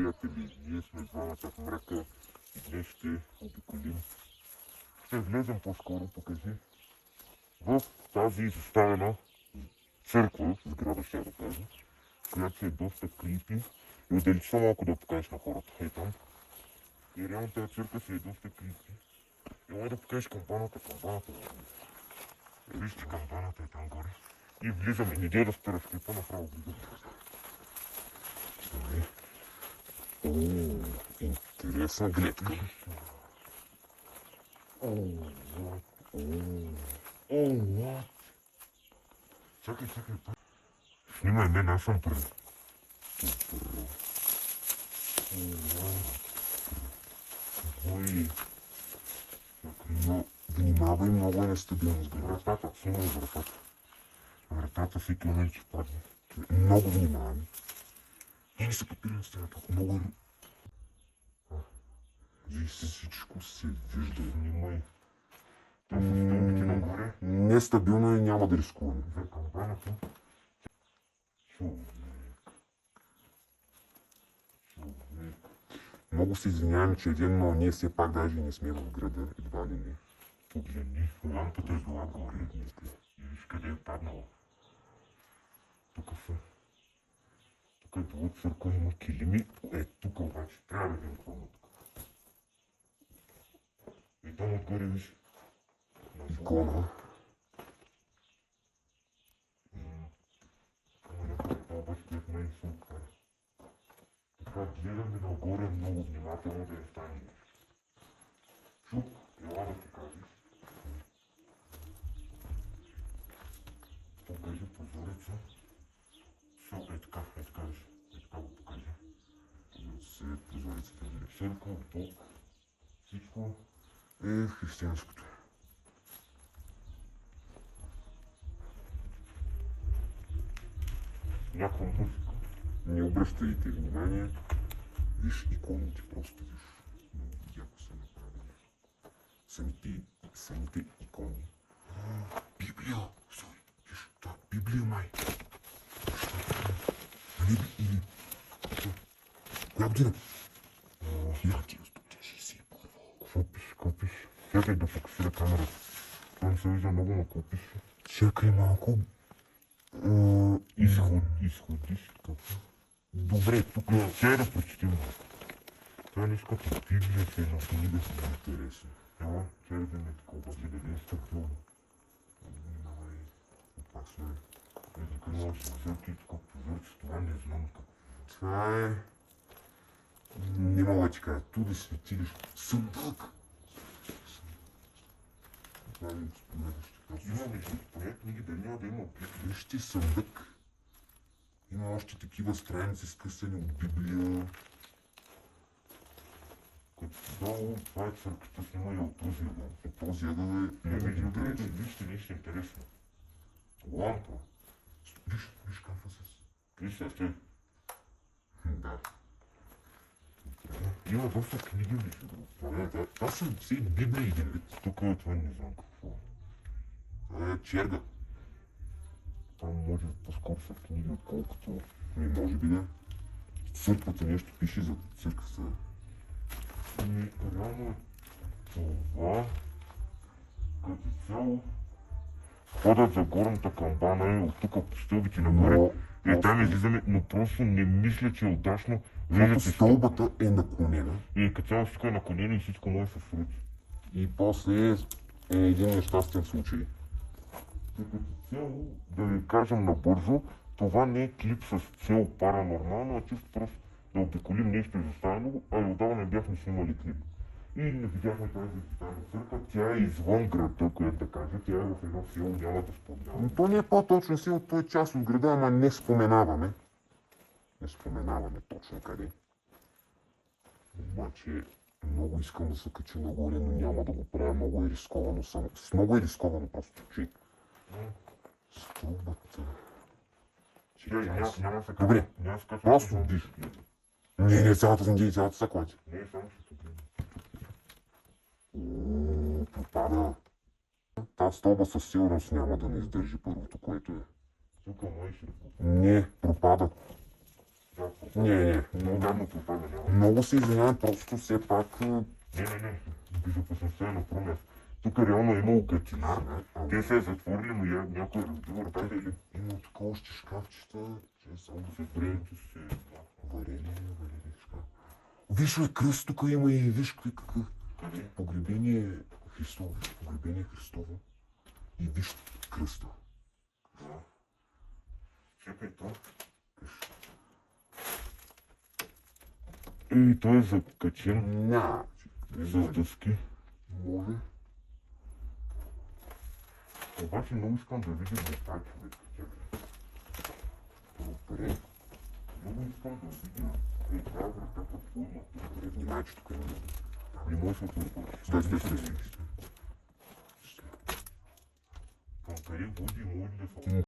приятели, ние сме двамата в мрака и днес ще обиколим. Ще влезем по-скоро, покажи, в тази изоставена църква, сграда ще да кажа, която е доста крипи. И отдалечи са малко да покажеш на хората. Ей там. И реално тази църква си е доста крипи. И мога да покажеш камбаната. Вижте, камбаната е там горе. И влизаме. Не дей да спира в клипа, направо влизаме. Интересна гледка. Чакай. Снимай мен, аз съм първи. Ой. Но внимавай, много е нестабилно с вратата. Снимай вратата. Вратата всеки момент ще падне. Много внимаваме. Не се подпира на стената. Много е... Всичко се вижда. Внимай. Това са стълбите нагоре. Нестабилно и няма да рискуваме. За камбаната. Човек. Много се извинявам, че един, но ние все пак даже не сме в града, едва ли не. Погледни, лампата е била горе. И виж къде е паднала. Тук са. Тук е било църква, има килими. Тук обаче трябва да видим пълно тук. И там отгоре виж. Икона. Това обаче след мен се отваря. Така гледаме нагоре много внимателно да не стане нещо. Чук, ела да ти кажеш. Покажи прозореца. Все, така виж. Така го покажи. Прозорецата е църква, Бог. Всичко е християнското. Някаква музика. Не обръщайте внимание. Виж иконите, просто виж. Много яко са направени. Самите икони. Библия! Виж, това Библия май. Или... Коя година? 1961. Какво пише? Чакай да фокусира камерата. Това не се вижда много, но какво пише? Чакай малко. Изходишка. Добре, тук чай да прочетим малко. Това нещо като Библия се една книга. Интересно. Ела, чай да видим такова, че да не е стъпилно. Минавай, опасно е. Тук имаш църкви, тук прозорци, това не знам какво. Това е... Не мога да ти кажа, туди светилище. Съндък! Това е изповедащи. Имаме поне книги, да няма да има опит. Вижте съндък. Има още такива страници скъсани от Библия. Като долу, това е църквата, снима и от този ъгъл. От този ъгъл е много интересно. Вижте нещо интересно. Лампа. Виж кафа с... Виж се, стой. Да. Има доста книги, между другото. Това са все Библия един вид. Тук е това не знам какво. Това е черга. Там може по-скоро са книги, отколкото... може би да. Църквата нещо пише за църквата. И реално това като цяло входът за горната камбана е от тук по стълбите нагоре. И там излизаме, но просто не мисля, че е удачно. Стълбата е наклонена. И като цяло всичко е наклонено и всичко може да се срути. И после е един нещастен случай. И като цяло, да ви кажем набързо, това не е клип с цел паранормално, а чисто просто да обиколим нещо изоставено, а и отдавна бяхме снимали клип. И не видяхме тази изоставена църква, тя е извън града, което да кажа, тя е в едно село, няма да споменаваме. То не е по-точно село, то е част от града, ама не споменаваме. Не споменаваме точно къде. Обаче много искам да се кача нагоре, но няма да го правя, много е рисковано само. Много е рисковано просто, че... Струбата... Добре, просто диш. Не, цялата зънди и цялата саклати. Не, само ще погледна. Пропада. Та стълба със сигурност няма да не издържи първото, което е. Тук май ще пропада. Не, пропада. Не, много се извинявам, просто все пак... Не, безопасността на място. Тук реално е имало катина. Те се е затворили, но някой е разбил вратата или... Има тук още шкафчета, че само след времето се варели шкаф. Виж, кръст тук има и виж какъв погребение Христово. Погребение Христово. И виж кръста. Да. Чакай това. И той е закачен. С дъски. Може. Обаче много искам да видим неща, човек. Добре. Много искам да видим. Тази врата какво има. Добре, внимай, че тук има. Не може да се отбори. Стой. Къде води, може да се...